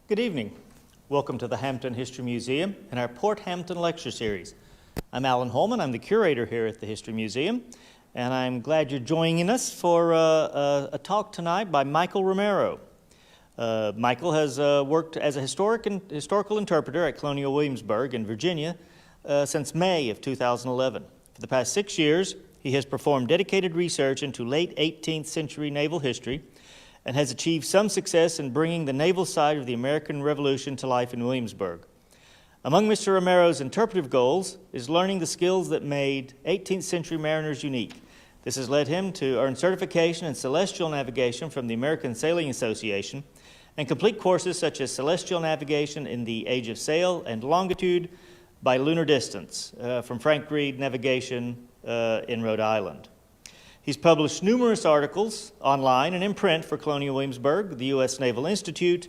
Good evening. Welcome to the Hampton History Museum and our Port Hampton Lecture Series. I'm Alan Holman. I'm the curator here at the History Museum, and I'm glad you're joining us for a talk tonight by Michael Romero. Michael has worked as a historical interpreter at Colonial Williamsburg in Virginia since May of 2011. For the past 6 years, he has performed dedicated research into late 18th century naval history and has achieved some success in bringing the naval side of the American Revolution to life in Williamsburg. Among Mr. Romero's interpretive goals is learning the skills that made 18th century mariners unique. This has led him to earn certification in celestial navigation from the American Sailing Association and complete courses such as celestial navigation in the age of sail and longitude by lunar distance from Frank Reed Navigation in Rhode Island. He's published numerous articles online and in print for Colonial Williamsburg, the U.S. Naval Institute,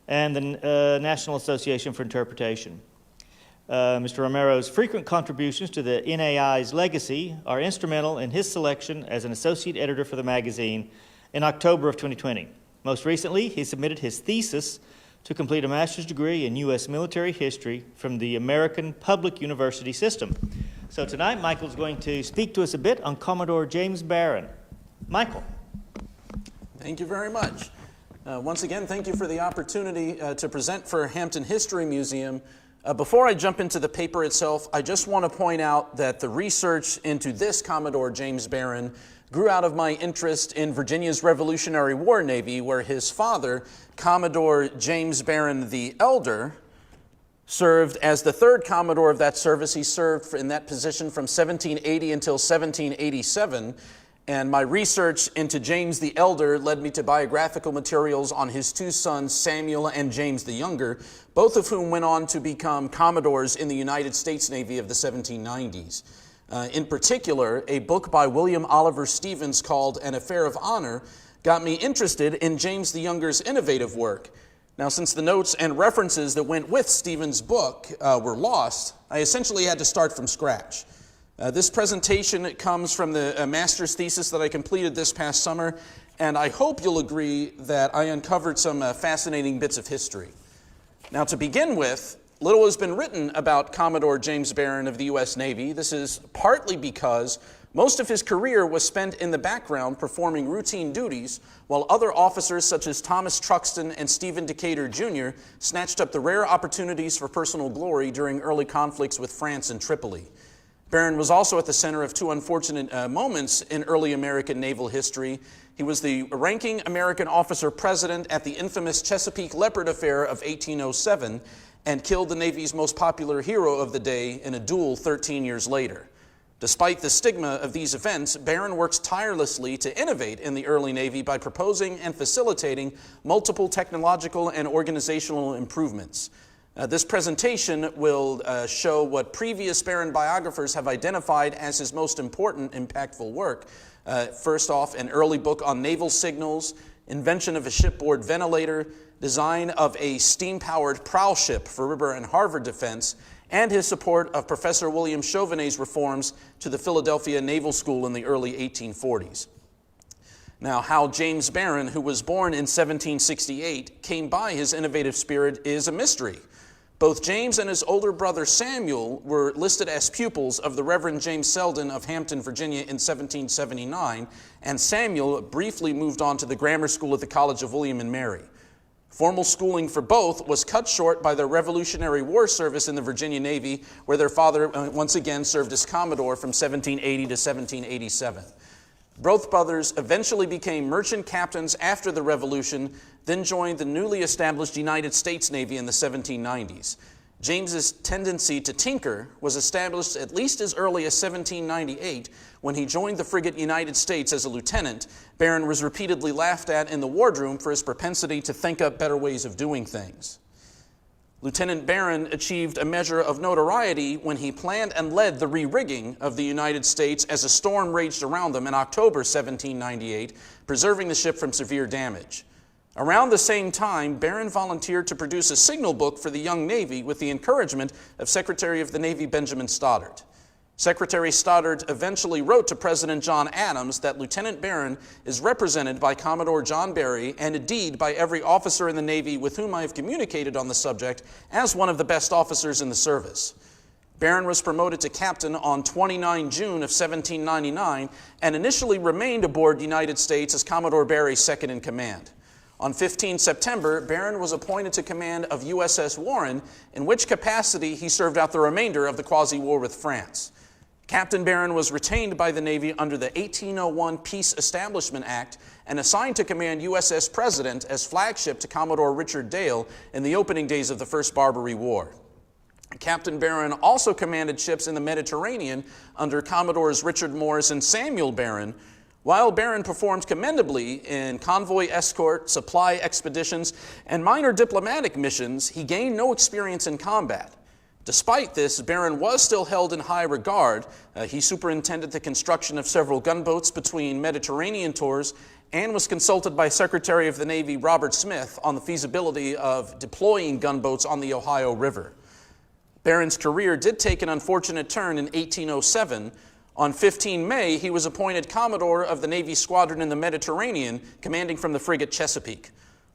and the National Association for Interpretation. Mr. Romero's frequent contributions to the NAI's legacy are instrumental in his selection as an associate editor for the magazine in October of 2020. Most recently, he submitted his thesis to complete a master's degree in U.S. military history from the American Public University System. So tonight, Michael's going to speak to us a bit on Commodore James Barron. Michael. Thank you very much. Once again, thank you for the opportunity to present for Hampton History Museum. Before I jump into the paper itself, I just want to point out that the research into this Commodore James Barron grew out of my interest in Virginia's Revolutionary War Navy, where his father, Commodore James Barron the Elder, served as the third Commodore of that service. He served in that position from 1780 until 1787, and my research into James the Elder led me to biographical materials on his two sons, Samuel and James the Younger, both of whom went on to become Commodores in the United States Navy of the 1790s. In particular, a book by William Oliver Stevens called An Affair of Honor got me interested in James the Younger's innovative work. Now, since the notes and references that went with Stevens' book were lost, I essentially had to start from scratch. This presentation comes from the master's thesis that I completed this past summer, and I hope you'll agree that I uncovered some fascinating bits of history. Now, to begin with, little has been written about Commodore James Barron of the U.S. Navy. This is partly because most of his career was spent in the background performing routine duties, while other officers such as Thomas Truxton and Stephen Decatur Jr. snatched up the rare opportunities for personal glory during early conflicts with France and Tripoli. Barron was also at the center of two unfortunate moments in early American naval history. He was the ranking American officer president at the infamous Chesapeake-Leopard Affair of 1807 and killed the Navy's most popular hero of the day in a duel 13 years later. Despite the stigma of these events, Barron works tirelessly to innovate in the early Navy by proposing and facilitating multiple technological and organizational improvements. This presentation will show what previous Barron biographers have identified as his most important, impactful work. First off, an early book on naval signals, invention of a shipboard ventilator, design of a steam-powered prowl ship for river and harbor defense, and his support of Professor William Chauvenet's reforms to the Philadelphia Naval School in the early 1840s. Now, how James Barron, who was born in 1768, came by his innovative spirit is a mystery. Both James and his older brother Samuel were listed as pupils of the Reverend James Selden of Hampton, Virginia in 1779, and Samuel briefly moved on to the grammar school at the College of William and Mary. Formal schooling for both was cut short by their Revolutionary War service in the Virginia Navy, where their father once again served as Commodore from 1780 to 1787. Both brothers eventually became merchant captains after the Revolution, then joined the newly established United States Navy in the 1790s. James's tendency to tinker was established at least as early as 1798 when he joined the frigate United States as a lieutenant. Barron was repeatedly laughed at in the wardroom for his propensity to think up better ways of doing things. Lieutenant Barron achieved a measure of notoriety when he planned and led the re-rigging of the United States as a storm raged around them in October 1798, preserving the ship from severe damage. Around the same time, Barron volunteered to produce a signal book for the young Navy with the encouragement of Secretary of the Navy Benjamin Stoddert. Secretary Stoddard eventually wrote to President John Adams that Lieutenant Barron is represented by Commodore John Barry and indeed by every officer in the Navy with whom I have communicated on the subject as one of the best officers in the service. Barron was promoted to captain on 29 June of 1799 and initially remained aboard the United States as Commodore Barry's second in command. On 15 September, Barron was appointed to command of USS Warren, in which capacity he served out the remainder of the Quasi-War with France. Captain Barron was retained by the Navy under the 1801 Peace Establishment Act and assigned to command USS President as flagship to Commodore Richard Dale in the opening days of the First Barbary War. Captain Barron also commanded ships in the Mediterranean under Commodores Richard Morris and Samuel Barron. While Barron performed commendably in convoy escort, supply expeditions, and minor diplomatic missions, he gained no experience in combat. Despite this, Barron was still held in high regard. He superintended the construction of several gunboats between Mediterranean tours and was consulted by Secretary of the Navy Robert Smith on the feasibility of deploying gunboats on the Ohio River. Barron's career did take an unfortunate turn in 1807. On 15 May, he was appointed Commodore of the Navy Squadron in the Mediterranean, commanding from the frigate Chesapeake.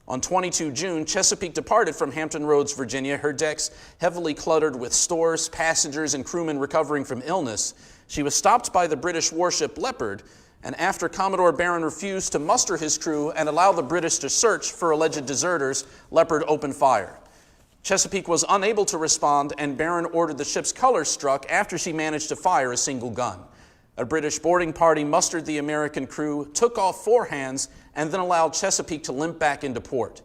On 22 June, Chesapeake departed from Hampton Roads, Virginia, her decks heavily cluttered with stores, passengers, and crewmen recovering from illness. She was stopped by the British warship Leopard, and after Commodore Barron refused to muster his crew and allow the British to search for alleged deserters, Leopard opened fire. Chesapeake was unable to respond, and Barron ordered the ship's colors struck after she managed to fire a single gun. A British boarding party mustered the American crew, took off four hands, and then allowed Chesapeake to limp back into port.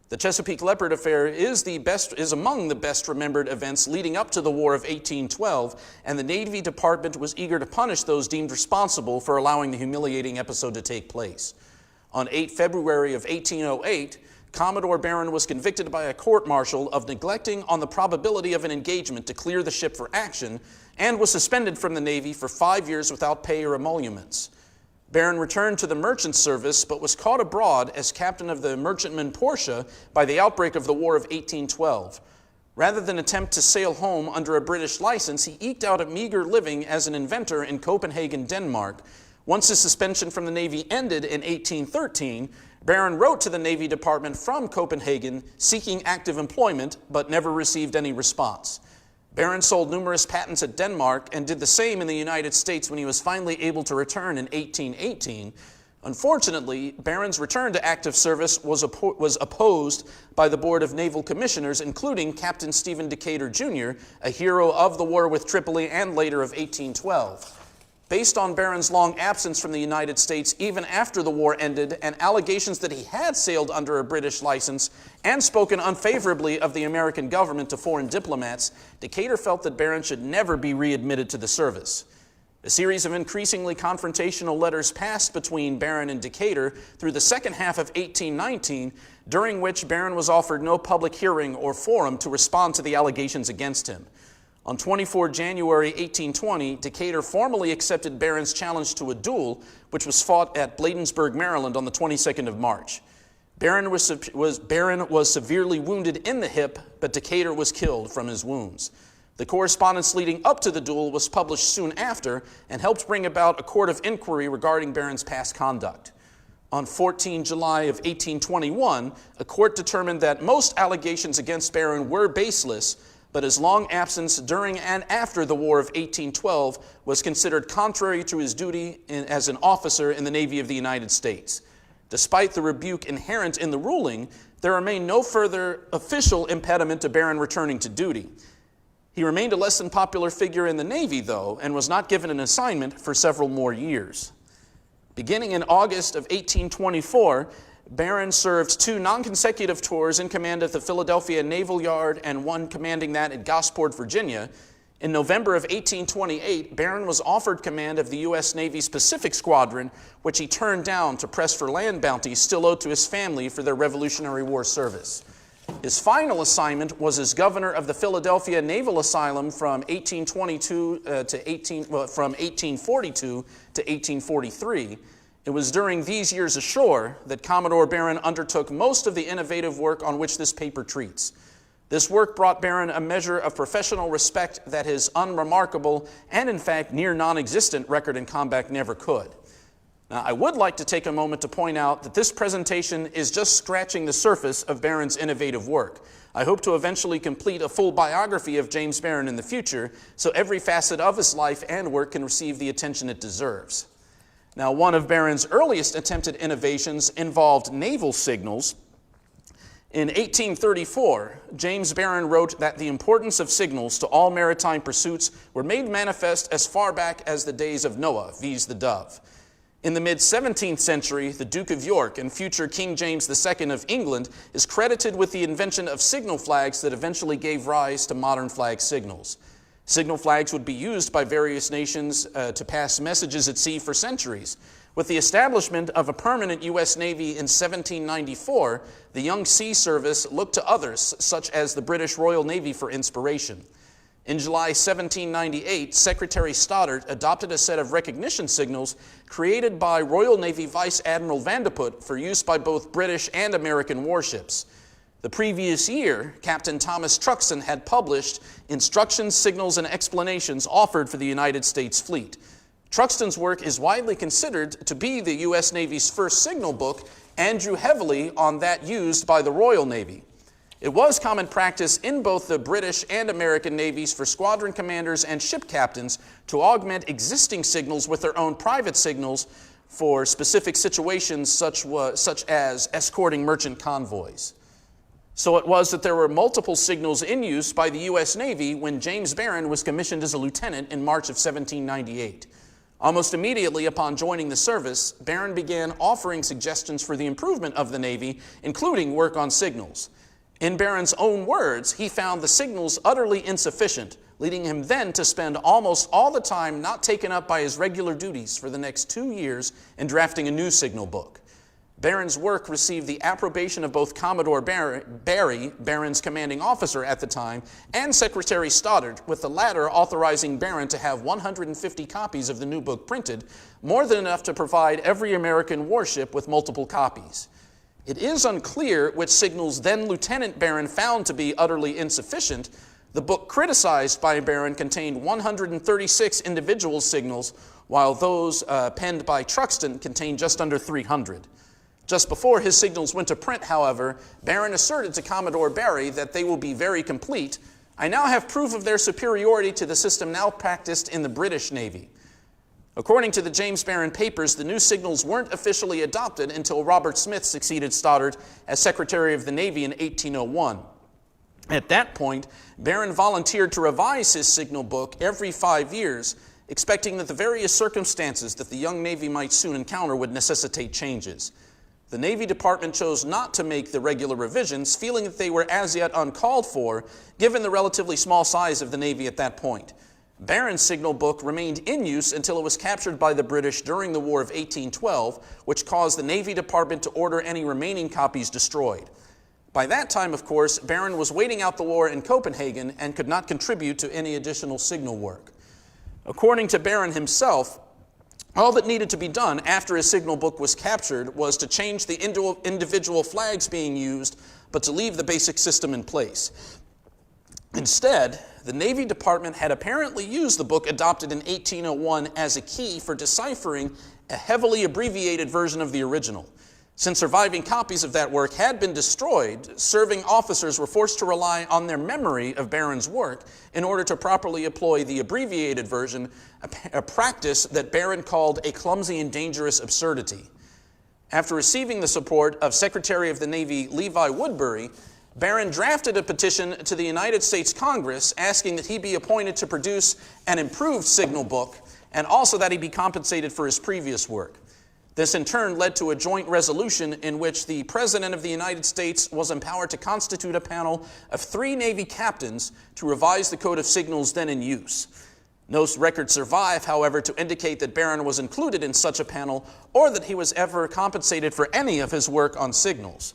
The Chesapeake-Leopard Affair is among the best remembered events leading up to the War of 1812, and the Navy Department was eager to punish those deemed responsible for allowing the humiliating episode to take place. On 8 February of 1808, Commodore Barron was convicted by a court-martial of neglecting on the probability of an engagement to clear the ship for action and was suspended from the Navy for 5 years without pay or emoluments. Barron returned to the merchant service but was caught abroad as captain of the merchantman Portia by the outbreak of the War of 1812. Rather than attempt to sail home under a British license, he eked out a meager living as an inventor in Copenhagen, Denmark. Once his suspension from the Navy ended in 1813, Barron wrote to the Navy Department from Copenhagen seeking active employment, but never received any response. Barron sold numerous patents at Denmark and did the same in the United States when he was finally able to return in 1818. Unfortunately, Barron's return to active service was opposed by the Board of Naval Commissioners, including Captain Stephen Decatur, Jr., a hero of the war with Tripoli and later of 1812. Based on Barron's long absence from the United States even after the war ended and allegations that he had sailed under a British license and spoken unfavorably of the American government to foreign diplomats, Decatur felt that Barron should never be readmitted to the service. A series of increasingly confrontational letters passed between Barron and Decatur through the second half of 1819, during which Barron was offered no public hearing or forum to respond to the allegations against him. On 24 January 1820, Decatur formally accepted Barron's challenge to a duel, which was fought at Bladensburg, Maryland on the 22nd of March. Barron was severely wounded in the hip, but Decatur was killed from his wounds. The correspondence leading up to the duel was published soon after and helped bring about a court of inquiry regarding Barron's past conduct. On 14 July of 1821, a court determined that most allegations against Barron were baseless, but his long absence during and after the War of 1812 was considered contrary to his duty as an officer in the Navy of the United States. Despite the rebuke inherent in the ruling, there remained no further official impediment to Barron returning to duty. He remained a less than popular figure in the Navy, though, and was not given an assignment for several more years. Beginning in August of 1824, Barron served 2 non-consecutive tours in command of the Philadelphia Naval Yard and one commanding that at Gosport, Virginia. In November of 1828, Barron was offered command of the U.S. Navy's Pacific Squadron, which he turned down to press for land bounties still owed to his family for their Revolutionary War service. His final assignment was as governor of the Philadelphia Naval Asylum from 1842 from 1842 to 1843. It was during these years ashore that Commodore Barron undertook most of the innovative work on which this paper treats. This work brought Barron a measure of professional respect that his unremarkable and, in fact, near non-existent record in combat never could. Now, I would like to take a moment to point out that this presentation is just scratching the surface of Barron's innovative work. I hope to eventually complete a full biography of James Barron in the future, so every facet of his life and work can receive the attention it deserves. Now, one of Barron's earliest attempted innovations involved naval signals. In 1834, James Barron wrote that the importance of signals to all maritime pursuits were made manifest as far back as the days of Noah, viz. The dove. In the mid-17th century, the Duke of York and future King James II of England is credited with the invention of signal flags that eventually gave rise to modern flag signals. Signal flags would be used by various nations to pass messages at sea for centuries. With the establishment of a permanent U.S. Navy in 1794, the young sea service looked to others, such as the British Royal Navy, for inspiration. In July 1798, Secretary Stoddard adopted a set of recognition signals created by Royal Navy Vice Admiral Vanderput for use by both British and American warships. The previous year, Captain Thomas Truxtun had published instructions, signals, and explanations offered for the United States fleet. Truxtun's work is widely considered to be the U.S. Navy's first signal book and drew heavily on that used by the Royal Navy. It was common practice in both the British and American navies for squadron commanders and ship captains to augment existing signals with their own private signals for specific situations such as escorting merchant convoys. So it was that there were multiple signals in use by the U.S. Navy when James Barron was commissioned as a lieutenant in March of 1798. Almost immediately upon joining the service, Barron began offering suggestions for the improvement of the Navy, including work on signals. In Barron's own words, he found the signals utterly insufficient, leading him then to spend almost all the time not taken up by his regular duties for the next 2 years in drafting a new signal book. Barron's work received the approbation of both Commodore Barry, Barron's commanding officer at the time, and Secretary Stoddard, with the latter authorizing Barron to have 150 copies of the new book printed, more than enough to provide every American warship with multiple copies. It is unclear which signals then Lieutenant Barron found to be utterly insufficient. The book criticized by Barron contained 136 individual signals, while those penned by Truxtun contained just under 300. Just before his signals went to print, however, Barron asserted to Commodore Barry that they will be very complete. I now have proof of their superiority to the system now practiced in the British Navy. According to the James Barron papers, the new signals weren't officially adopted until Robert Smith succeeded Stoddard as Secretary of the Navy in 1801. At that point, Barron volunteered to revise his signal book every 5 years, expecting that the various circumstances that the young Navy might soon encounter would necessitate changes. The Navy Department chose not to make the regular revisions, feeling that they were as yet uncalled for, given the relatively small size of the Navy at that point. Barron's signal book remained in use until it was captured by the British during the War of 1812, which caused the Navy Department to order any remaining copies destroyed. By that time, of course, Barron was waiting out the war in Copenhagen and could not contribute to any additional signal work. According to Barron himself, all that needed to be done after his signal book was captured was to change the individual flags being used, but to leave the basic system in place. Instead, the Navy Department had apparently used the book adopted in 1801 as a key for deciphering a heavily abbreviated version of the original. Since surviving copies of that work had been destroyed, serving officers were forced to rely on their memory of Barron's work in order to properly employ the abbreviated version, a practice that Barron called a clumsy and dangerous absurdity. After receiving the support of Secretary of the Navy Levi Woodbury, Barron drafted a petition to the United States Congress asking that he be appointed to produce an improved signal book and also that he be compensated for his previous work. This in turn led to a joint resolution in which the President of the United States was empowered to constitute a panel of 3 Navy captains to revise the code of signals then in use. No records survive, however, to indicate that Barron was included in such a panel or that he was ever compensated for any of his work on signals.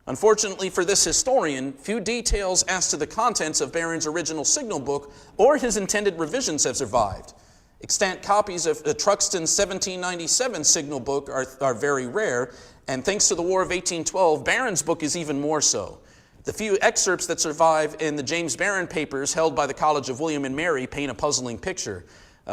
Unfortunately for this historian, few details as to the contents of Barron's original signal book or his intended revisions have survived. Extant copies of Truxtun's 1797 signal book are very rare, and thanks to the War of 1812, Barron's book is even more so. The few excerpts that survive in the James Barron papers held by the College of William and Mary paint a puzzling picture.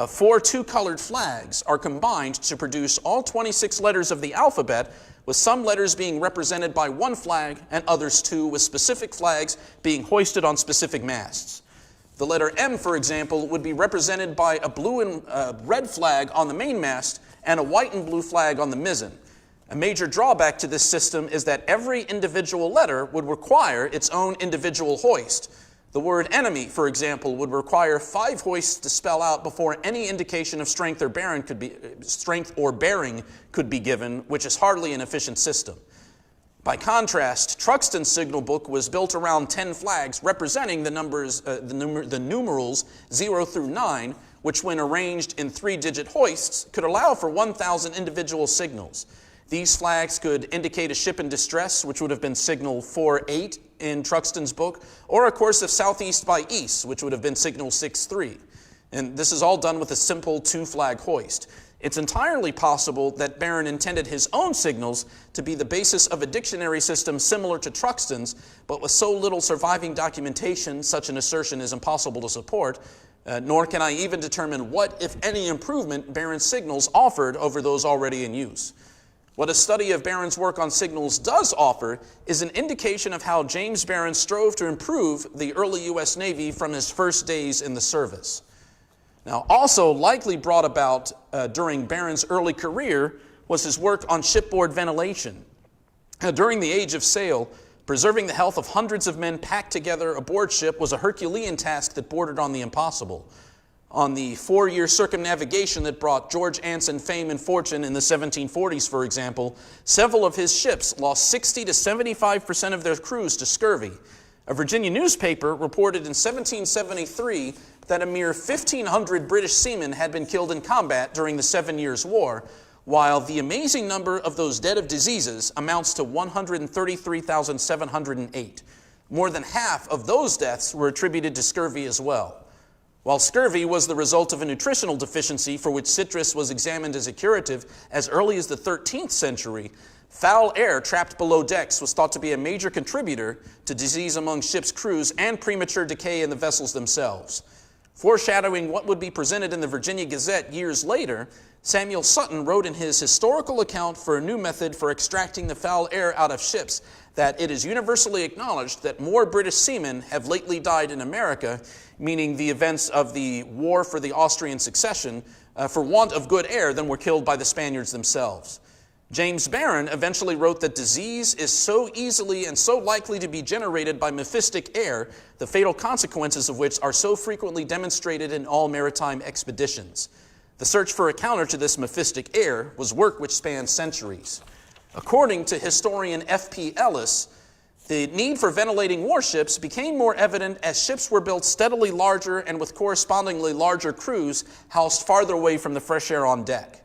4 two-colored flags are combined to produce all 26 letters of the alphabet, with some letters being represented by one flag and others two, with specific flags being hoisted on specific masts. The letter M, for example, would be represented by a blue and red flag on the mainmast and a white and blue flag on the mizzen. A major drawback to this system is that every individual letter would require its own individual hoist. The word enemy, for example, would require 5 hoists to spell out before any indication of strength or bearing could be given, which is hardly an efficient system. By contrast, Truxton's signal book was built around 10 flags representing the numerals 0 through 9, which when arranged in 3-digit hoists could allow for 1,000 individual signals. These flags could indicate a ship in distress, which would have been signal 4-8 in Truxton's book, or a course of southeast by east, which would have been signal 6-3. And this is all done with a simple 2-flag hoist. It's entirely possible that Barron intended his own signals to be the basis of a dictionary system similar to Truxton's, but with so little surviving documentation, such an assertion is impossible to support, nor can I even determine what, if any, improvement Barron's signals offered over those already in use. What a study of Barron's work on signals does offer is an indication of how James Barron strove to improve the early U.S. Navy from his first days in the service. Now, also likely brought about during Barron's early career was his work on shipboard ventilation. During the age of sail, preserving the health of hundreds of men packed together aboard ship was a Herculean task that bordered on the impossible. On the 4-year circumnavigation that brought George Anson fame and fortune in the 1740s, for example, several of his ships lost 60 to 75% of their crews to scurvy. A Virginia newspaper reported in 1773 that a mere 1,500 British seamen had been killed in combat during the 7 Years' War, while the amazing number of those dead of diseases amounts to 133,708. More than half of those deaths were attributed to scurvy as well. While scurvy was the result of a nutritional deficiency for which citrus was examined as a curative as early as the 13th century, foul air trapped below decks was thought to be a major contributor to disease among ship's crews and premature decay in the vessels themselves. Foreshadowing what would be presented in the Virginia Gazette years later, Samuel Sutton wrote in his historical account for a new method for extracting the foul air out of ships that it is universally acknowledged that more British seamen have lately died in America, meaning the events of the War for the Austrian Succession, for want of good air than were killed by the Spaniards themselves. James Barron eventually wrote that disease is so easily and so likely to be generated by mephistic air, the fatal consequences of which are so frequently demonstrated in all maritime expeditions. The search for a counter to this mephistic air was work which spanned centuries. According to historian F.P. Ellis, the need for ventilating warships became more evident as ships were built steadily larger and with correspondingly larger crews housed farther away from the fresh air on deck.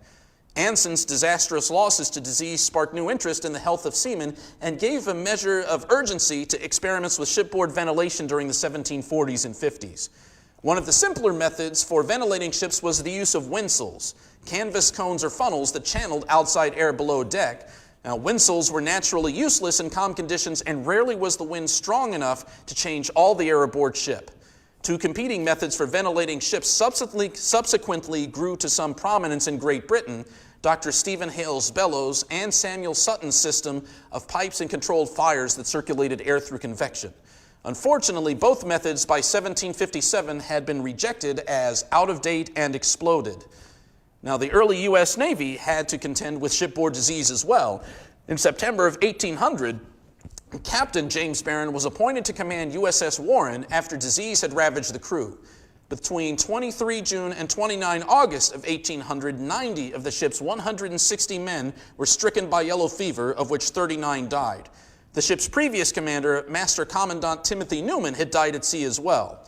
Anson's disastrous losses to disease sparked new interest in the health of seamen and gave a measure of urgency to experiments with shipboard ventilation during the 1740s and 50s. One of the simpler methods for ventilating ships was the use of windsills, canvas cones or funnels that channeled outside air below deck. Now, windsills were naturally useless in calm conditions, and rarely was the wind strong enough to change all the air aboard ship. 2 competing methods for ventilating ships subsequently grew to some prominence in Great Britain: Dr. Stephen Hale's bellows and Samuel Sutton's system of pipes and controlled fires that circulated air through convection. Unfortunately, both methods by 1757 had been rejected as out of date and exploded. Now, the early U.S. Navy had to contend with shipboard disease as well. In September of 1800, Captain James Barron was appointed to command USS Warren after disease had ravaged the crew. Between 23 June and 29 August of 1800, 90 of the ship's 160 men were stricken by yellow fever, of which 39 died. The ship's previous commander, Master Commandant Timothy Newman, had died at sea as well.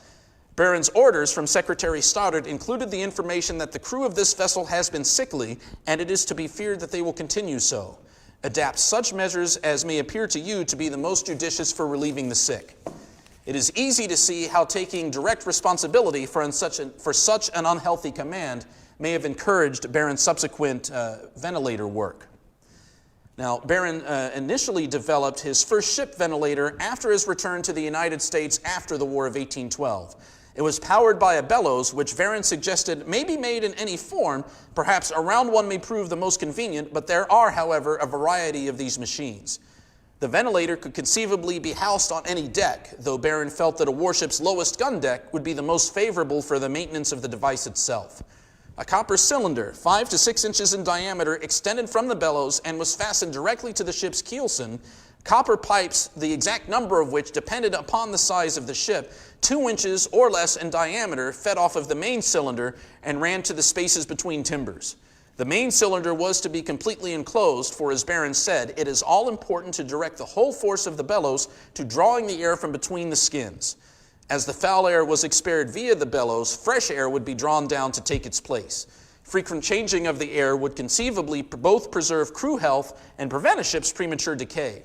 Barron's orders from Secretary Stoddard included the information that the crew of this vessel has been sickly, and it is to be feared that they will continue so. Adapt such measures as may appear to you to be the most judicious for relieving the sick. It is easy to see how taking direct responsibility for such an unhealthy command may have encouraged Barron's subsequent ventilator work. Now, Barron initially developed his first ship ventilator after his return to the United States after the War of 1812. It was powered by a bellows, which Barron suggested may be made in any form. Perhaps a round one may prove the most convenient, but there are, however, a variety of these machines. The ventilator could conceivably be housed on any deck, though Barron felt that a warship's lowest gun deck would be the most favorable for the maintenance of the device itself. A copper cylinder, 5 to 6 inches in diameter, extended from the bellows and was fastened directly to the ship's keelson. Copper pipes, the exact number of which depended upon the size of the ship, 2 inches or less in diameter, fed off of the main cylinder and ran to the spaces between timbers. The main cylinder was to be completely enclosed, for as Barron said, it is all important to direct the whole force of the bellows to drawing the air from between the skins. As the foul air was expelled via the bellows, fresh air would be drawn down to take its place. Frequent changing of the air would conceivably both preserve crew health and prevent a ship's premature decay.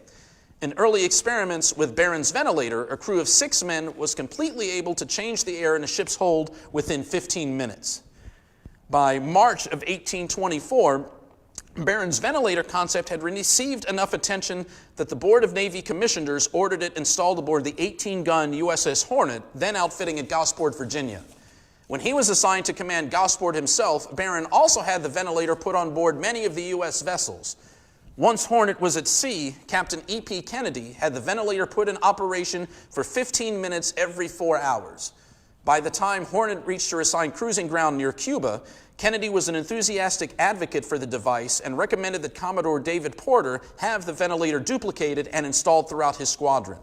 In early experiments with Barron's ventilator, a crew of 6 men was completely able to change the air in a ship's hold within 15 minutes. By March of 1824, Barron's ventilator concept had received enough attention that the Board of Navy Commissioners ordered it installed aboard the 18-gun USS Hornet, then outfitting at Gosport, Virginia. When he was assigned to command Gosport himself, Barron also had the ventilator put on board many of the U.S. vessels. Once Hornet was at sea, Captain E.P. Kennedy had the ventilator put in operation for 15 minutes every 4 hours. By the time Hornet reached her assigned cruising ground near Cuba, Kennedy was an enthusiastic advocate for the device and recommended that Commodore David Porter have the ventilator duplicated and installed throughout his squadron.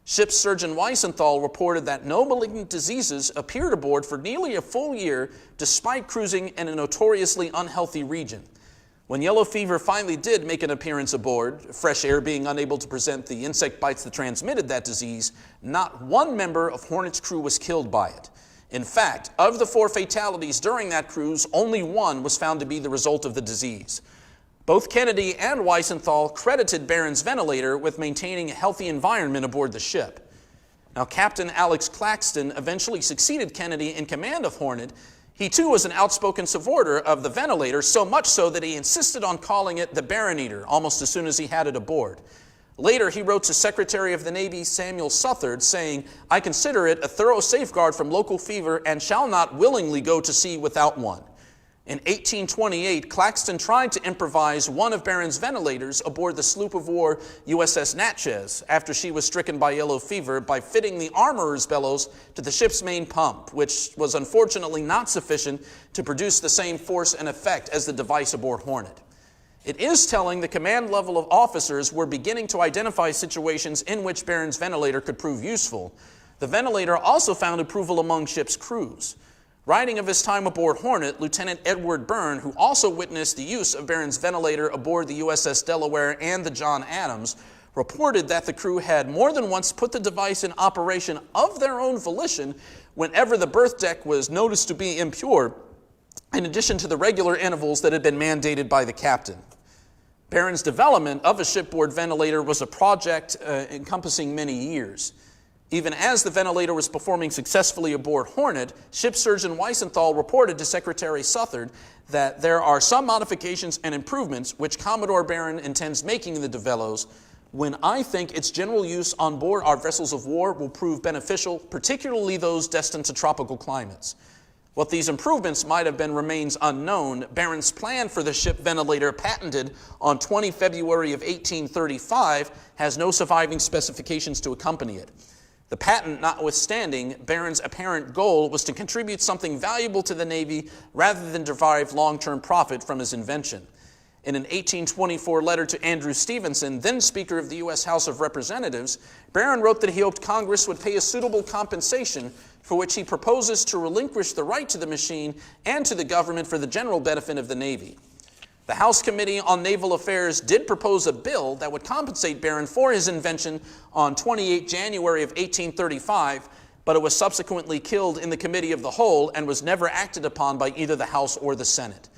Ship Surgeon Weisenthal reported that no malignant diseases appeared aboard for nearly a full year, despite cruising in a notoriously unhealthy region. When yellow fever finally did make an appearance aboard, fresh air being unable to present the insect bites that transmitted that disease, not one member of Hornet's crew was killed by it. In fact, of the 4 fatalities during that cruise, only 1 was found to be the result of the disease. Both Kennedy and Weisenthal credited Barron's ventilator with maintaining a healthy environment aboard the ship. Now, Captain Alex Claxton eventually succeeded Kennedy in command of Hornet. He too was an outspoken supporter of the ventilator, so much so that he insisted on calling it the Barron-eater almost as soon as he had it aboard. Later, he wrote to Secretary of the Navy Samuel Southard saying, "I consider it a thorough safeguard from local fever and shall not willingly go to sea without one." In 1828, Claxton tried to improvise one of Barron's ventilators aboard the sloop of war USS Natchez after she was stricken by yellow fever by fitting the armorer's bellows to the ship's main pump, which was unfortunately not sufficient to produce the same force and effect as the device aboard Hornet. It is telling the command level of officers were beginning to identify situations in which Barron's ventilator could prove useful. The ventilator also found approval among ship's crews. Writing of his time aboard Hornet, Lieutenant Edward Byrne, who also witnessed the use of Barron's ventilator aboard the USS Delaware and the John Adams, reported that the crew had more than once put the device in operation of their own volition whenever the berth deck was noticed to be impure, in addition to the regular intervals that had been mandated by the captain. Barron's development of a shipboard ventilator was a project encompassing many years. Even as the ventilator was performing successfully aboard Hornet, Ship Surgeon Weisenthal reported to Secretary Southard that there are some modifications and improvements which Commodore Barron intends making in the DeVelos, when I think its general use on board our vessels of war will prove beneficial, particularly those destined to tropical climates. What these improvements might have been remains unknown. Barron's plan for the ship ventilator, patented on 20 February of 1835, has no surviving specifications to accompany it. The patent notwithstanding, Barron's apparent goal was to contribute something valuable to the Navy rather than derive long-term profit from his invention. In an 1824 letter to Andrew Stevenson, then Speaker of the U.S. House of Representatives, Barron wrote that he hoped Congress would pay a suitable compensation for which he proposes to relinquish the right to the machine and to the government for the general benefit of the Navy. The House Committee on Naval Affairs did propose a bill that would compensate Barron for his invention on 28 January of 1835, but it was subsequently killed in the Committee of the Whole and was never acted upon by either the House or the Senate.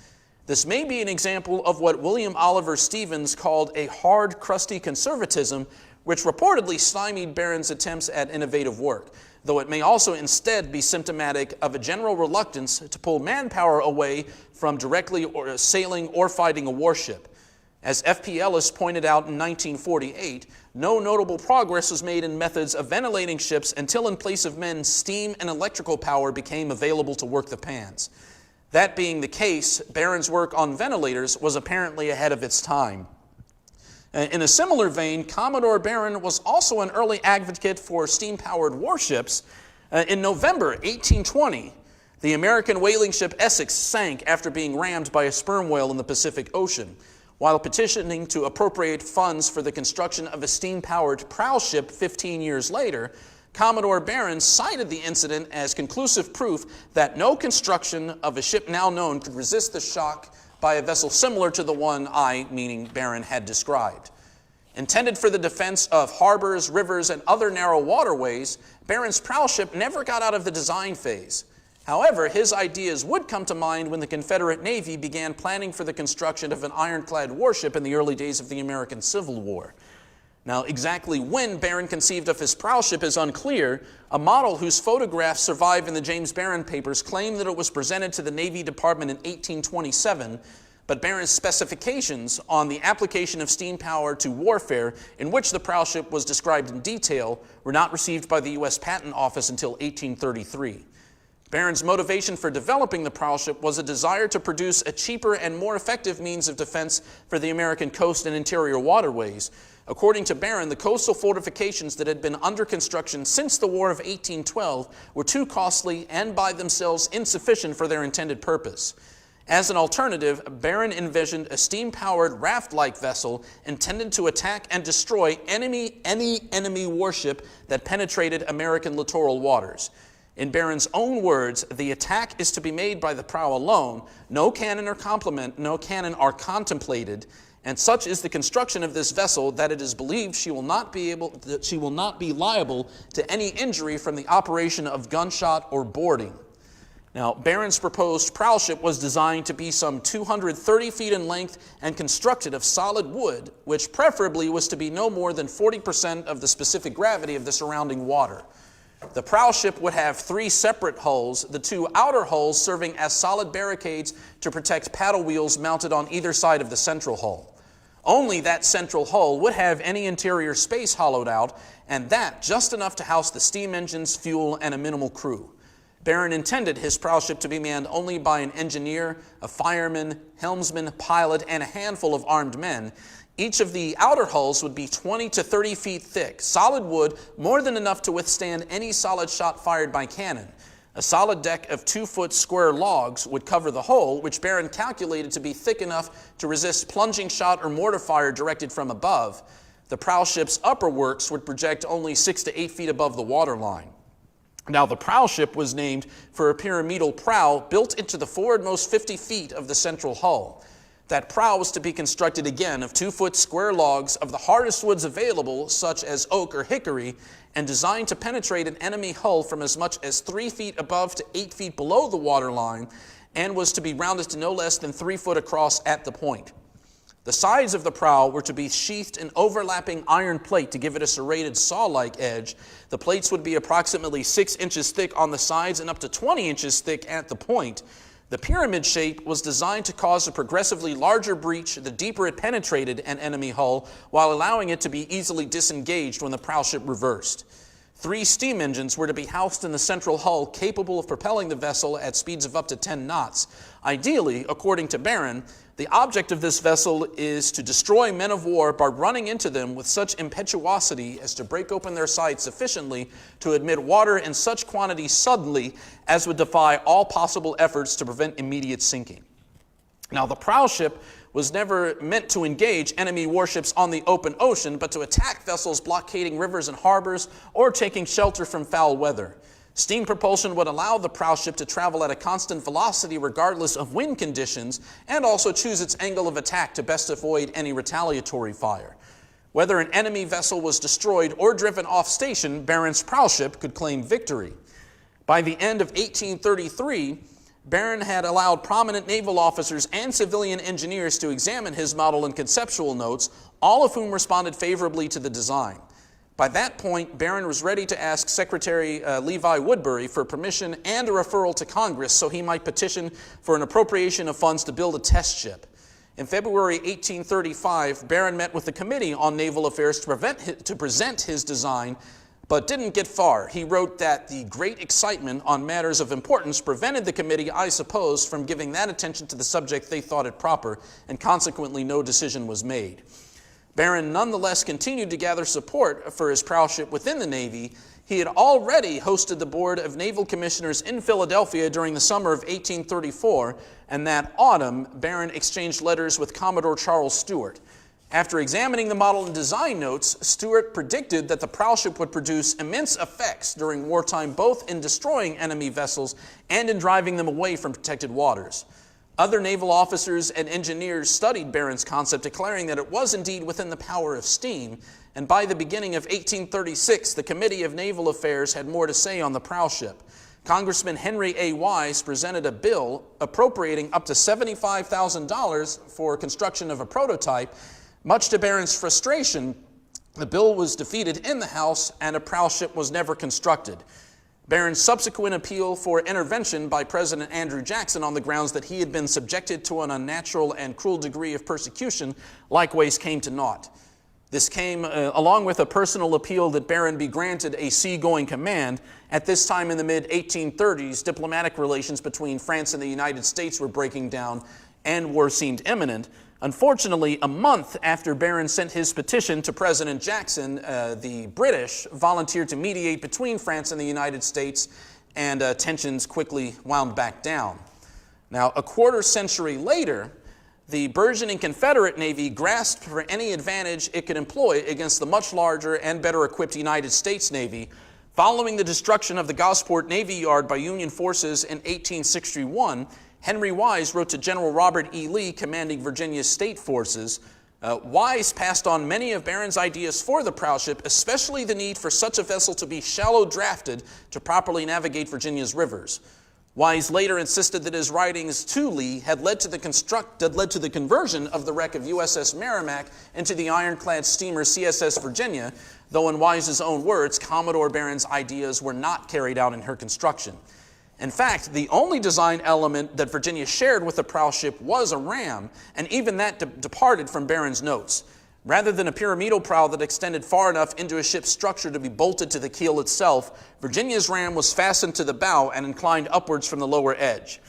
This may be an example of what William Oliver Stevens called a hard, crusty conservatism, which reportedly stymied Barron's attempts at innovative work, though it may also instead be symptomatic of a general reluctance to pull manpower away from directly sailing or fighting a warship. As F.P. Ellis pointed out in 1948, no notable progress was made in methods of ventilating ships until in place of men, steam and electrical power became available to work the pans. That being the case, Barron's work on ventilators was apparently ahead of its time. In a similar vein, Commodore Barron was also an early advocate for steam-powered warships. In November 1820, the American whaling ship Essex sank after being rammed by a sperm whale in the Pacific Ocean. While petitioning to appropriate funds for the construction of a steam-powered prowl ship 15 years later, Commodore Barron cited the incident as conclusive proof that no construction of a ship now known could resist the shock by a vessel similar to the one meaning Barron, had described. Intended for the defense of harbors, rivers, and other narrow waterways, Barron's prowl ship never got out of the design phase. However, his ideas would come to mind when the Confederate Navy began planning for the construction of an ironclad warship in the early days of the American Civil War. Now, exactly when Barron conceived of his prowl ship is unclear. A model whose photographs survive in the James Barron papers claim that it was presented to the Navy Department in 1827, but Barron's specifications on the application of steam power to warfare, in which the prowl ship was described in detail, were not received by the U.S. Patent Office until 1833. Barron's motivation for developing the prowl ship was a desire to produce a cheaper and more effective means of defense for the American coast and interior waterways. According to Barron, the coastal fortifications that had been under construction since the War of 1812 were too costly and by themselves insufficient for their intended purpose. As an alternative, Barron envisioned a steam-powered raft-like vessel intended to attack and destroy any enemy warship that penetrated American littoral waters. In Barron's own words, the attack is to be made by the prow alone. No cannon are contemplated, and such is the construction of this vessel that it is believed she will not be liable to any injury from the operation of gunshot or boarding. Now, Barron's proposed prowl ship was designed to be some 230 feet in length and constructed of solid wood, which preferably was to be no more than 40% of the specific gravity of the surrounding water. The prowl ship would have 3 separate hulls, the 2 outer hulls serving as solid barricades to protect paddle wheels mounted on either side of the central hull. Only that central hull would have any interior space hollowed out, and that just enough to house the steam engines, fuel, and a minimal crew. Barron intended his prowl ship to be manned only by an engineer, a fireman, helmsman, pilot, and a handful of armed men. Each of the outer hulls would be 20 to 30 feet thick, solid wood, more than enough to withstand any solid shot fired by cannon. A solid deck of 2-foot square logs would cover the hull, which Barron calculated to be thick enough to resist plunging shot or mortar fire directed from above. The prowl ship's upper works would project only 6 to 8 feet above the waterline. Now, the prowl ship was named for a pyramidal prow built into the forwardmost 50 feet of the central hull. That prow was to be constructed again of 2-foot square logs of the hardest woods available, such as oak or hickory, and designed to penetrate an enemy hull from as much as 3 feet above to 8 feet below the waterline, and was to be rounded to no less than 3 foot across at the point. The sides of the prow were to be sheathed in overlapping iron plate to give it a serrated saw-like edge. The plates would be approximately 6 inches thick on the sides and up to 20 inches thick at the point. The pyramid shape was designed to cause a progressively larger breach the deeper it penetrated an enemy hull, while allowing it to be easily disengaged when the prowl ship reversed. 3 steam engines were to be housed in the central hull, capable of propelling the vessel at speeds of up to 10 knots. Ideally, according to Barron, the object of this vessel is to destroy men of war by running into them with such impetuosity as to break open their sides sufficiently to admit water in such quantity suddenly as would defy all possible efforts to prevent immediate sinking. Now, the prowl ship was never meant to engage enemy warships on the open ocean, but to attack vessels blockading rivers and harbors or taking shelter from foul weather. Steam propulsion would allow the prowl ship to travel at a constant velocity regardless of wind conditions, and also choose its angle of attack to best avoid any retaliatory fire. Whether an enemy vessel was destroyed or driven off station, Barron's prowl ship could claim victory. By the end of 1833, Barron had allowed prominent naval officers and civilian engineers to examine his model and conceptual notes, all of whom responded favorably to the design. By that point, Barron was ready to ask Secretary Levi Woodbury for permission and a referral to Congress so he might petition for an appropriation of funds to build a test ship. In February 1835, Barron met with the Committee on Naval Affairs to present his design, but didn't get far. He wrote that the great excitement on matters of importance prevented the committee, I suppose, from giving that attention to the subject they thought it proper, and consequently no decision was made. Barron nonetheless continued to gather support for his prowship within the Navy. He had already hosted the Board of Naval Commissioners in Philadelphia during the summer of 1834, and that autumn, Barron exchanged letters with Commodore Charles Stewart. After examining the model and design notes, Stewart predicted that the prowship would produce immense effects during wartime, both in destroying enemy vessels and in driving them away from protected waters. Other naval officers and engineers studied Barron's concept, declaring that it was indeed within the power of steam, and by the beginning of 1836, the Committee of Naval Affairs had more to say on the prowship. Congressman Henry A. Wise presented a bill appropriating up to $75,000 for construction of a prototype. Much to Barron's frustration, the bill was defeated in the House and a prowship was never constructed. Barron's subsequent appeal for intervention by President Andrew Jackson on the grounds that he had been subjected to an unnatural and cruel degree of persecution likewise came to naught. This came along with a personal appeal that Barron be granted a seagoing command. At this time in the mid-1830s, diplomatic relations between France and the United States were breaking down and war seemed imminent. Unfortunately, a month after Barron sent his petition to President Jackson, the British volunteered to mediate between France and the United States, and tensions quickly wound back down. Now, a quarter century later, the burgeoning Confederate Navy grasped for any advantage it could employ against the much larger and better equipped United States Navy. Following the destruction of the Gosport Navy Yard by Union forces in 1861, Henry Wise wrote to General Robert E. Lee, commanding Virginia's state forces. Wise passed on many of Barron's ideas for the prowship, especially the need for such a vessel to be shallow drafted to properly navigate Virginia's rivers. Wise later insisted that his writings to Lee had led to the conversion of the wreck of USS Merrimack into the ironclad steamer CSS Virginia, though in Wise's own words, Commodore Barron's ideas were not carried out in her construction. In fact, the only design element that Virginia shared with the prowship was a ram, and even that departed from Barron's notes. Rather than a pyramidal prow that extended far enough into a ship's structure to be bolted to the keel itself, Virginia's ram was fastened to the bow and inclined upwards from the lower edge.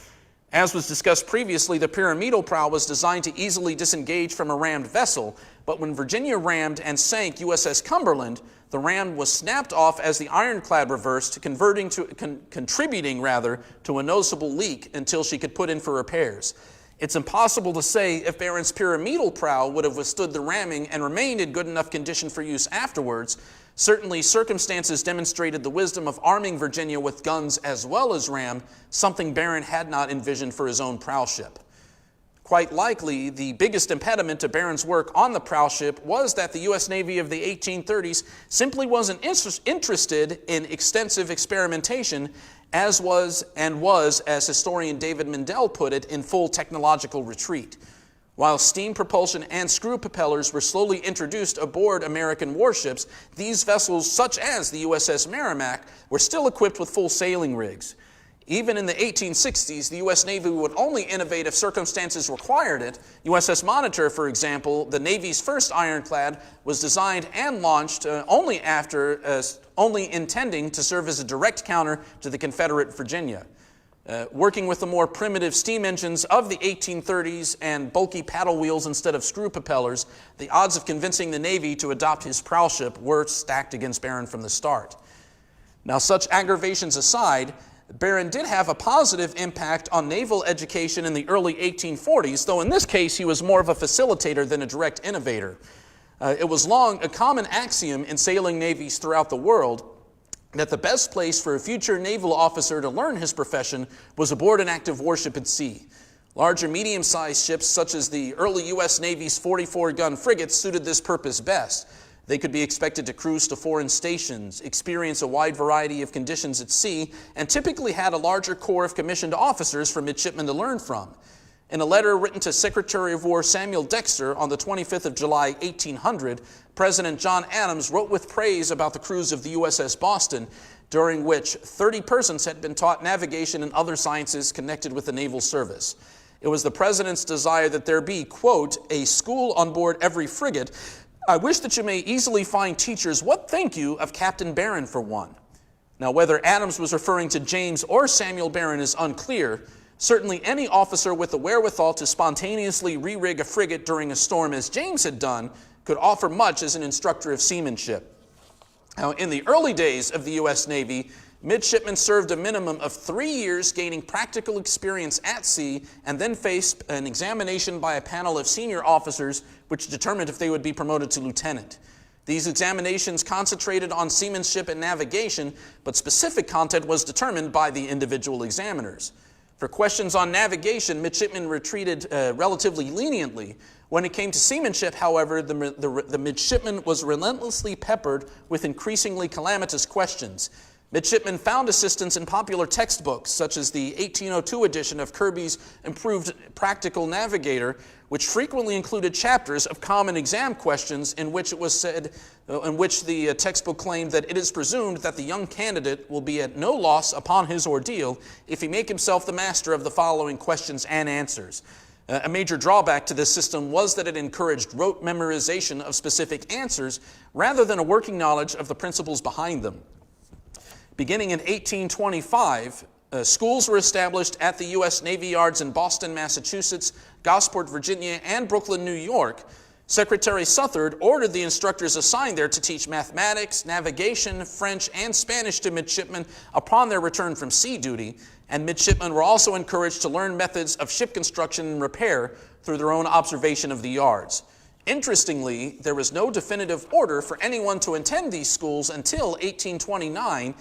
As was discussed previously, the pyramidal prow was designed to easily disengage from a rammed vessel, but when Virginia rammed and sank USS Cumberland, the ram was snapped off as the ironclad reversed, contributing to a noticeable leak until she could put in for repairs. It's impossible to say if Barron's pyramidal prow would have withstood the ramming and remained in good enough condition for use afterwards. Certainly, circumstances demonstrated the wisdom of arming Virginia with guns as well as ram, something Barron had not envisioned for his own prowship. Quite likely, the biggest impediment to Barron's work on the prowship was that the U.S. Navy of the 1830s simply wasn't interested in extensive experimentation, as historian David Mindell put it, in full technological retreat. While steam propulsion and screw propellers were slowly introduced aboard American warships, these vessels, such as the USS Merrimack, were still equipped with full sailing rigs. Even in the 1860s, the U.S. Navy would only innovate if circumstances required it. USS Monitor, for example, the Navy's first ironclad, was designed and launched only intending to serve as a direct counter to the Confederate Virginia. Working with the more primitive steam engines of the 1830s and bulky paddle wheels instead of screw propellers, the odds of convincing the Navy to adopt his prowship were stacked against Barron from the start. Now, such aggravations aside, Barron did have a positive impact on naval education in the early 1840s, though in this case he was more of a facilitator than a direct innovator. It was long a common axiom in sailing navies throughout the world that the best place for a future naval officer to learn his profession was aboard an active warship at sea. Larger medium-sized ships such as the early U.S. Navy's 44-gun frigates suited this purpose best. They could be expected to cruise to foreign stations, experience a wide variety of conditions at sea, and typically had a larger corps of commissioned officers for midshipmen to learn from. In a letter written to Secretary of War Samuel Dexter on the 25th of July, 1800, President John Adams wrote with praise about the cruise of the USS Boston, during which 30 persons had been taught navigation and other sciences connected with the naval service. It was the President's desire that there be, quote, a school on board every frigate. I wish that you may easily find teachers. What think you of Captain Barron for one? Now, whether Adams was referring to James or Samuel Barron is unclear. Certainly any officer with the wherewithal to spontaneously re-rig a frigate during a storm, as James had done, could offer much as an instructor of seamanship. Now, in the early days of the U.S. Navy, midshipmen served a minimum of 3 years, gaining practical experience at sea, and then faced an examination by a panel of senior officers which determined if they would be promoted to lieutenant. These examinations concentrated on seamanship and navigation, but specific content was determined by the individual examiners. For questions on navigation, midshipmen were treated relatively leniently. When it came to seamanship, however, the midshipman was relentlessly peppered with increasingly calamitous questions. Midshipmen found assistance in popular textbooks, such as the 1802 edition of Kirby's Improved Practical Navigator, which frequently included chapters of common exam questions in which the textbook claimed that it is presumed that the young candidate will be at no loss upon his ordeal if he make himself the master of the following questions and answers. A major drawback to this system was that it encouraged rote memorization of specific answers rather than a working knowledge of the principles behind them. Beginning in 1825, schools were established at the U.S. Navy Yards in Boston, Massachusetts, Gosport, Virginia, and Brooklyn, New York. Secretary Southard ordered the instructors assigned there to teach mathematics, navigation, French, and Spanish to midshipmen upon their return from sea duty, and midshipmen were also encouraged to learn methods of ship construction and repair through their own observation of the yards. Interestingly, there was no definitive order for anyone to attend these schools until 1829.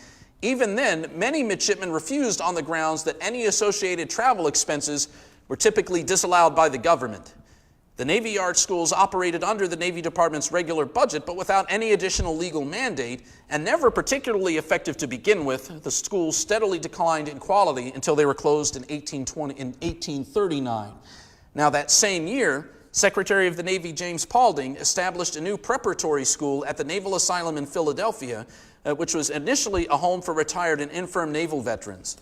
Even then, many midshipmen refused on the grounds that any associated travel expenses were typically disallowed by the government. The Navy Yard schools operated under the Navy Department's regular budget, but without any additional legal mandate, and never particularly effective to begin with. The schools steadily declined in quality until they were closed in 1839. Now, that same year, Secretary of the Navy James Paulding established a new preparatory school at the Naval Asylum in Philadelphia, which was initially a home for retired and infirm naval veterans.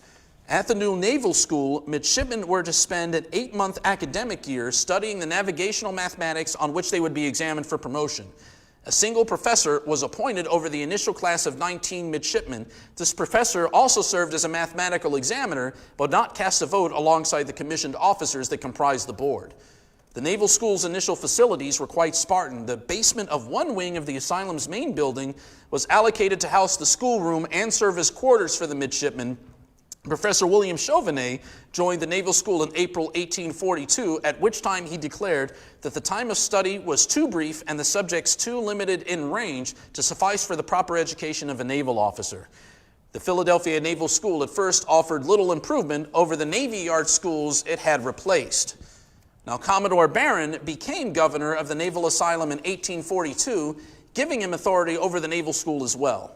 At the new naval school, midshipmen were to spend an 8-month academic year studying the navigational mathematics on which they would be examined for promotion. A single professor was appointed over the initial class of 19 midshipmen. This professor also served as a mathematical examiner, but not cast a vote alongside the commissioned officers that comprised the board. The naval school's initial facilities were quite Spartan. The basement of one wing of the asylum's main building was allocated to house the schoolroom and serve as quarters for the midshipmen. Professor William Chauvenet joined the naval school in April 1842, at which time he declared that the time of study was too brief and the subjects too limited in range to suffice for the proper education of a naval officer. The Philadelphia Naval School at first offered little improvement over the Navy Yard schools it had replaced. Now, Commodore Barron became governor of the Naval Asylum in 1842, giving him authority over the naval school as well.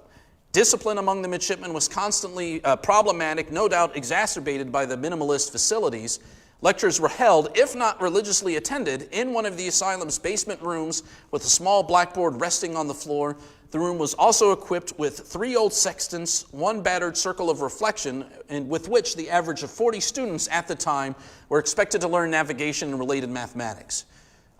Discipline among the midshipmen was constantly problematic, no doubt exacerbated by the minimalist facilities. Lectures were held, if not religiously attended, in one of the asylum's basement rooms with a small blackboard resting on the floor. The room was also equipped with 3 old sextants, 1 battered circle of reflection, and with which the average of 40 students at the time were expected to learn navigation and related mathematics.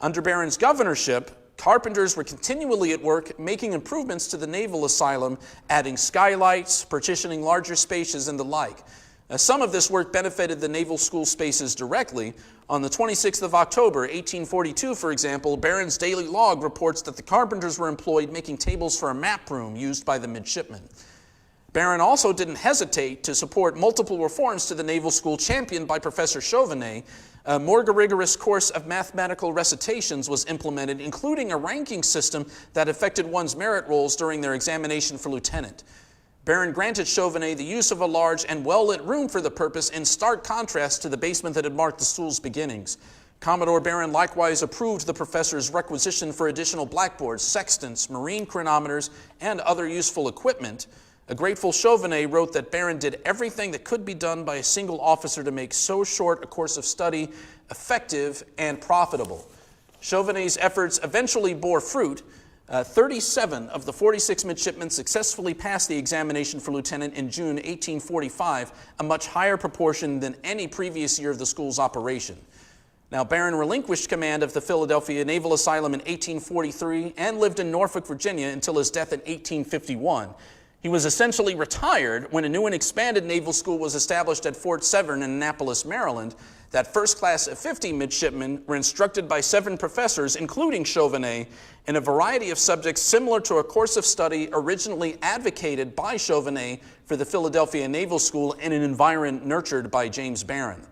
Under Barron's governorship, carpenters were continually at work making improvements to the naval asylum, adding skylights, partitioning larger spaces, and the like. Some of this work benefited the naval school spaces directly. On the 26th of October, 1842, for example, Barron's daily log reports that the carpenters were employed making tables for a map room used by the midshipmen. Barron also didn't hesitate to support multiple reforms to the naval school championed by Professor Chauvenet. A more rigorous course of mathematical recitations was implemented, including a ranking system that affected one's merit rolls during their examination for lieutenant. Barron granted Chauvenet the use of a large and well-lit room for the purpose, in stark contrast to the basement that had marked the school's beginnings. Commodore Barron likewise approved the professor's requisition for additional blackboards, sextants, marine chronometers, and other useful equipment. A grateful Chauvenet wrote that Barron did everything that could be done by a single officer to make so short a course of study effective and profitable. Chauvenet's efforts eventually bore fruit. 37 of the 46 midshipmen successfully passed the examination for lieutenant in June 1845, a much higher proportion than any previous year of the school's operation. Now, Barron relinquished command of the Philadelphia Naval Asylum in 1843 and lived in Norfolk, Virginia until his death in 1851. He was essentially retired when a new and expanded naval school was established at Fort Severn in Annapolis, Maryland. That first class of 50 midshipmen were instructed by 7 professors, including Chauvenet, in a variety of subjects similar to a course of study originally advocated by Chauvenet for the Philadelphia Naval School in an environment nurtured by James Barron.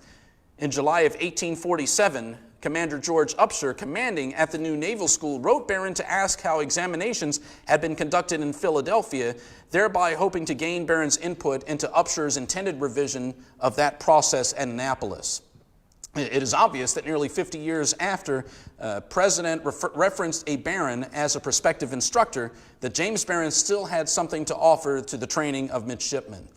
In July of 1847, Commander George Upshur, commanding at the new naval school, wrote Barron to ask how examinations had been conducted in Philadelphia, thereby hoping to gain Barron's input into Upshur's intended revision of that process at Annapolis. It is obvious that nearly 50 years after President referenced a Barron as a prospective instructor, that James Barron still had something to offer to the training of midshipmen.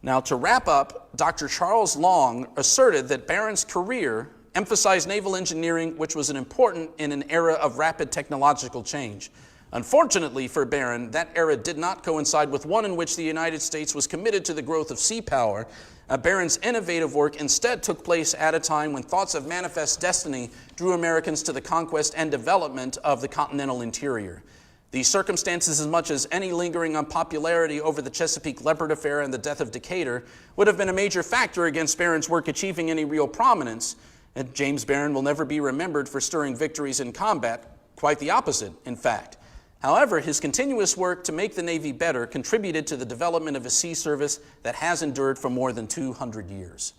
Now, to wrap up, Dr. Charles Long asserted that Barron's career emphasized naval engineering, which was important in an era of rapid technological change. Unfortunately for Barron, that era did not coincide with one in which the United States was committed to the growth of sea power. Barron's innovative work instead took place at a time when thoughts of manifest destiny drew Americans to the conquest and development of the continental interior. These circumstances, as much as any lingering unpopularity over the Chesapeake-Leopard Affair and the death of Decatur, would have been a major factor against Barron's work achieving any real prominence. And James Barron will never be remembered for stirring victories in combat, quite the opposite, in fact. However, his continuous work to make the Navy better contributed to the development of a sea service that has endured for more than 200 years.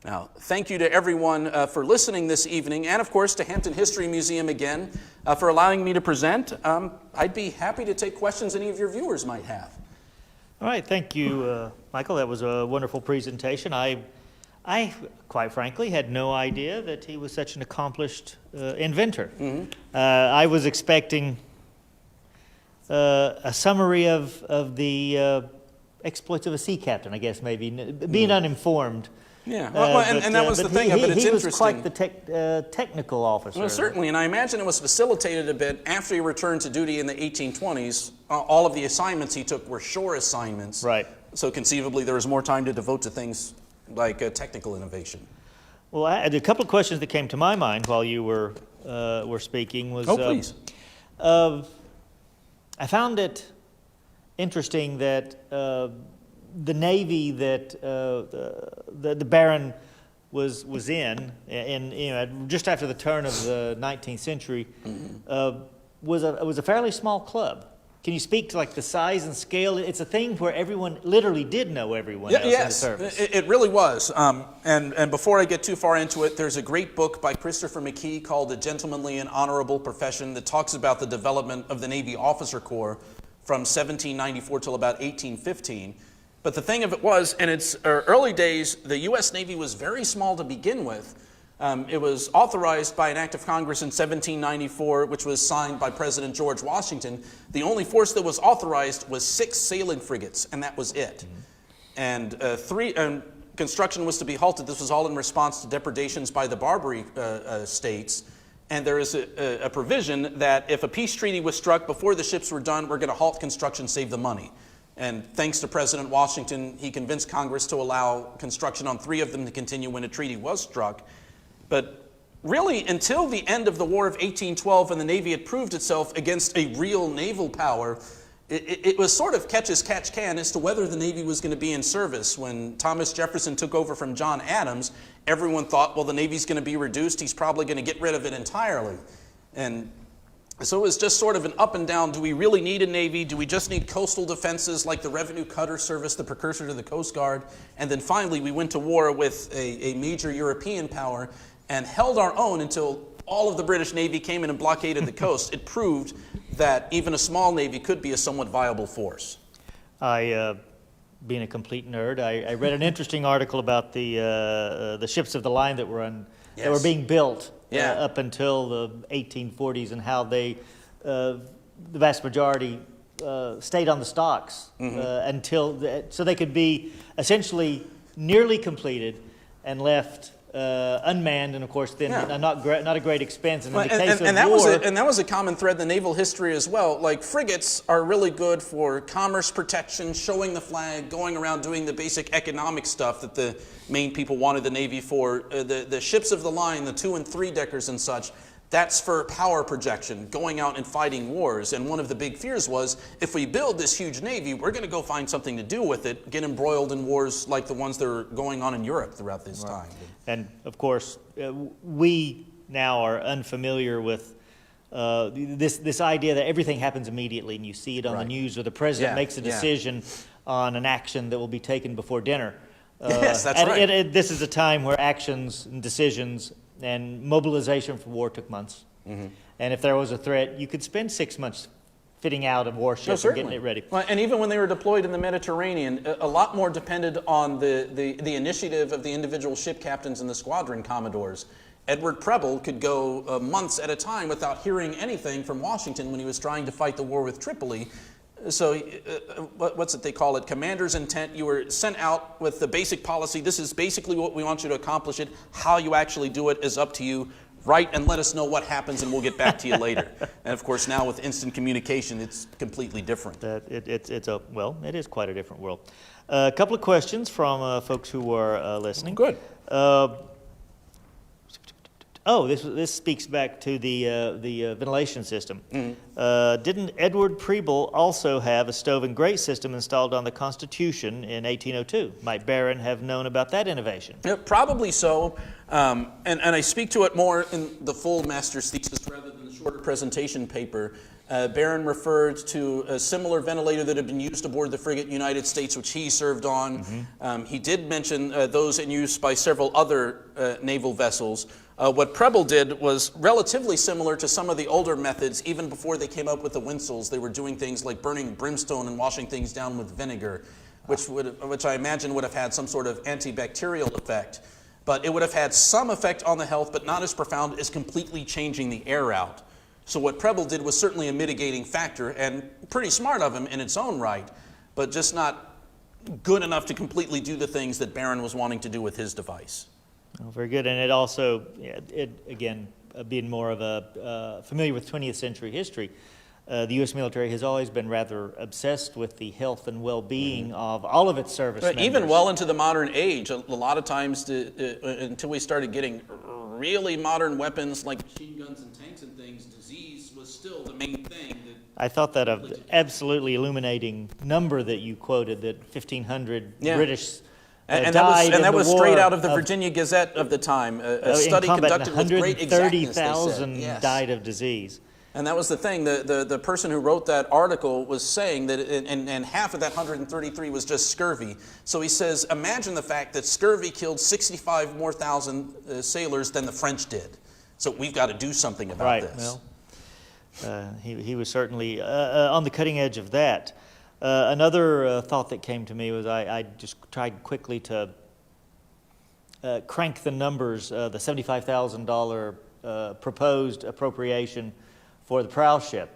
Now, thank you to everyone for listening this evening, and of course to Hampton History Museum again for allowing me to present. I'd be happy to take questions any of your viewers might have. All right, thank you, Michael. That was a wonderful presentation. I, quite frankly, had no idea that he was such an accomplished inventor. Mm-hmm. I was expecting a summary of the exploits of a sea captain, I guess, maybe, being uninformed. Yeah, and that was the thing of it. It's interesting. He was quite the technical officer. Well, certainly, and I imagine it was facilitated a bit after he returned to duty in the 1820s. All of the assignments he took were shore assignments. Right. So conceivably, there was more time to devote to things like technical innovation. Well, a couple of questions that came to my mind while you were speaking was... Oh, please. I found it interesting that the Navy that the Barron was in just after the turn of the 19th century, was a fairly small club. Can you speak to like the size and scale? It's a thing where everyone literally did know everyone else in the service. It really was. And before I get too far into it, there's a great book by Christopher McKee called A Gentlemanly and Honorable Profession that talks about the development of the Navy Officer Corps from 1794 till about 1815. But the thing of it was, in its early days, the U.S. Navy was very small to begin with. It was authorized by an act of Congress in 1794, which was signed by President George Washington. The only force that was authorized was 6 sailing frigates, and that was it. Mm-hmm. And construction was to be halted. This was all in response to depredations by the Barbary states. And there is a provision that if a peace treaty was struck before the ships were done, we're going to halt construction, save the money. And thanks to President Washington, he convinced Congress to allow construction on 3 of them to continue when a treaty was struck. But really, until the end of the War of 1812 and the Navy had proved itself against a real naval power, it was sort of catch as catch can as to whether the Navy was going to be in service. When Thomas Jefferson took over from John Adams, everyone thought, well, the Navy's going to be reduced. He's probably going to get rid of it entirely. And so it was just sort of an up and down. Do we really need a Navy? Do we just need coastal defenses like the Revenue Cutter Service, the precursor to the Coast Guard? And then finally, we went to war with a major European power and held our own until all of the British Navy came in and blockaded the coast. It proved that even a small Navy could be a somewhat viable force. Being a complete nerd, I read an interesting article about the ships of the line that were that were being built up until the 1840s, and how they, the vast majority, stayed on the stocks until so they could be essentially nearly completed and left unmanned, and of course then not a great expense. And in the case of that was a common thread in the naval history as well. Like frigates are really good for commerce protection, showing the flag, going around doing the basic economic stuff that the main people wanted the Navy for. The ships of the line, the 2- and 3-deckers and such, that's for power projection, going out and fighting wars. And one of the big fears was, if we build this huge Navy, we're going to go find something to do with it, get embroiled in wars like the ones that are going on in Europe throughout this time. And of course, we now are unfamiliar with this idea that everything happens immediately, and you see it on the news, or the president makes a decision on an action that will be taken before dinner. Yes, that's right. This is a time where actions and decisions and mobilization for war took months. And if there was a threat, you could spend 6 months fitting out a warship and getting it ready. Well, and even when they were deployed in the Mediterranean, a lot more depended on the initiative of the individual ship captains and the squadron commodores. Edward Preble could go months at a time without hearing anything from Washington when he was trying to fight the war with Tripoli. So what's it they call it? Commander's intent. You were sent out with the basic policy. This is basically what we want you to accomplish it. How you actually do it is up to you. Write and let us know what happens, and we'll get back to you later. And of course, now with instant communication, it's completely different. It is quite a different world. A couple of questions from folks who are listening. Good. This speaks back to the ventilation system. Didn't Edward Preble also have a stove and grate system installed on the Constitution in 1802? Might Barron have known about that innovation? Probably so. And I speak to it more in the full master's thesis rather than the shorter presentation paper. Barron referred to a similar ventilator that had been used aboard the frigate United States, which he served on. He did mention those in use by several other naval vessels. What Preble did was relatively similar to some of the older methods. Even before they came up with the windsels, they were doing things like burning brimstone and washing things down with vinegar, which I imagine would have had some sort of antibacterial effect. But it would have had some effect on the health, but not as profound as completely changing the air out. So what Preble did was certainly a mitigating factor, and pretty smart of him in its own right, but just not good enough to completely do the things that Barron was wanting to do with his device. Oh, very good. And it also, being more of a familiar with 20th century history, the U.S. military has always been rather obsessed with the health and well-being of all of its service members. Even well into the modern age, a lot of times until we started getting really modern weapons like machine guns and tanks and things, disease was still the main thing. I thought that an absolutely illuminating number that you quoted, that 1,500 British and that was straight out of the Virginia Gazette of the time. A study conducted with great exactness. 130,000 died of disease. And that was the thing. The person who wrote that article was saying that, and half of that 133 was just scurvy. So he says, imagine the fact that scurvy killed 65 more thousand sailors than the French did. So we've got to do something about this. Well, he was certainly on the cutting edge of that. Another thought that came to me was I just tried quickly to crank the numbers, the $75,000 proposed appropriation for the prowl ship.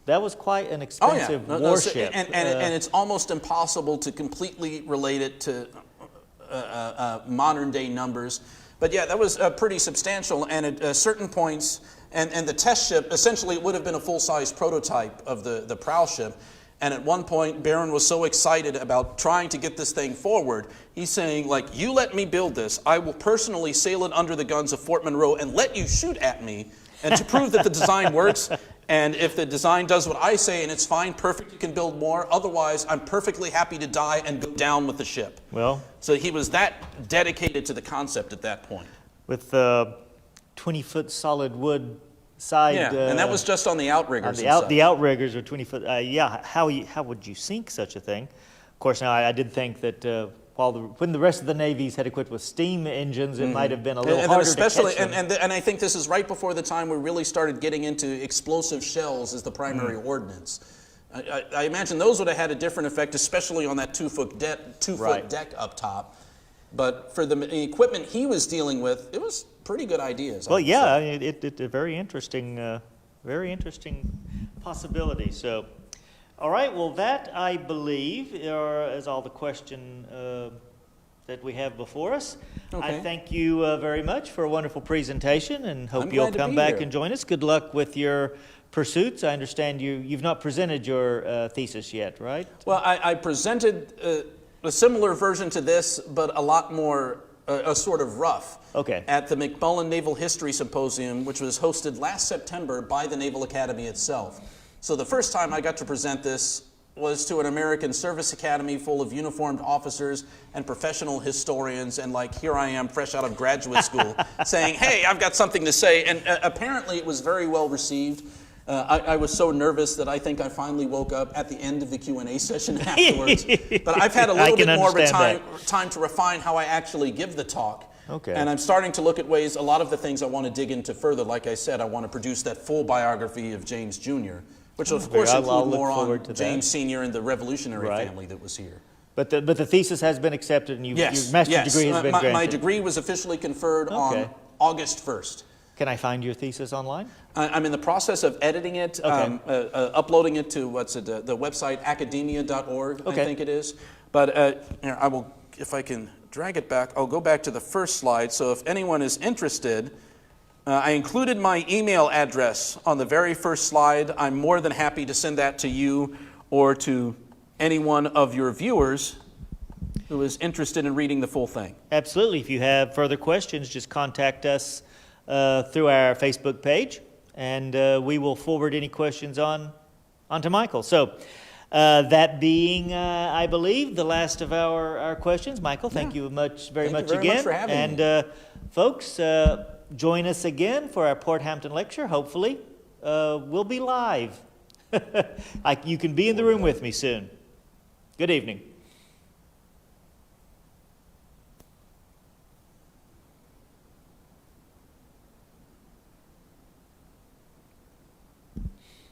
That was quite an expensive warship. And it's almost impossible to completely relate it to modern day numbers. But yeah, that was pretty substantial, and at certain points, and the test ship, essentially it would have been a full-size prototype of the prowl ship. And at one point, Barron was so excited about trying to get this thing forward, he's saying, like, you let me build this, I will personally sail it under the guns of Fort Monroe and let you shoot at me, and to prove that the design works, and if the design does what I say and it's fine, perfect, you can build more, otherwise I'm perfectly happy to die and go down with the ship. Well, so he was that dedicated to the concept at that point. With 20-foot solid wood side. And that was just on the outriggers. The outriggers are 20 foot. How would you sink such a thing? Of course, now I did think that when the rest of the navies had equipped with steam engines, it might have been a little harder to catch them. And I think this is right before the time we really started getting into explosive shells as the primary ordnance. I imagine those would have had a different effect, especially on that two-foot deck up top. But for the equipment he was dealing with, it was pretty good ideas. Well, yeah, it's a very interesting possibility. So, all right, well, that I believe is all the question that we have before us. Okay. I thank you very much for a wonderful presentation, and hope I'm you'll glad to come be back here. and join us. Good luck with your pursuits. I understand you've not presented your thesis yet, right? Well, I presented a similar version to this, but a lot more, a sort of rough. Okay. At the McMullen Naval History Symposium, which was hosted last September by the Naval Academy itself. So the first time I got to present this was to an American service academy full of uniformed officers and professional historians, and like, here I am fresh out of graduate school saying, hey, I've got something to say, and apparently it was very well received. I was so nervous that I think I finally woke up at the end of the Q&A session afterwards. But I've had a little bit more of a time to refine how I actually give the talk. Okay. And I'm starting to look at ways, a lot of the things I want to dig into further. Like I said, I want to produce that full biography of James Jr., which will, of course, I'll include look more on forward to James that. Sr. and the revolutionary Right. family that was here. But the thesis has been accepted, and your master's degree has been granted. My degree was officially conferred Okay. on August 1st. Can I find your thesis online? I'm in the process of editing it, Okay. uploading it to the website academia.org, Okay. I think it is. But here, I will, if I can drag it back, I'll go back to the first slide. So if anyone is interested, I included my email address on the very first slide. I'm more than happy to send that to you or to any one of your viewers who is interested in reading the full thing. Absolutely. If you have further questions, just contact us through our Facebook page, and we will forward any questions onto Michael. So that being, I believe, the last of our questions. Michael, thank you very much Thank you again. very much for having me. Folks, join us again for our Port Hampton lecture. Hopefully, we'll be live. You can be in the room with me soon. Good evening.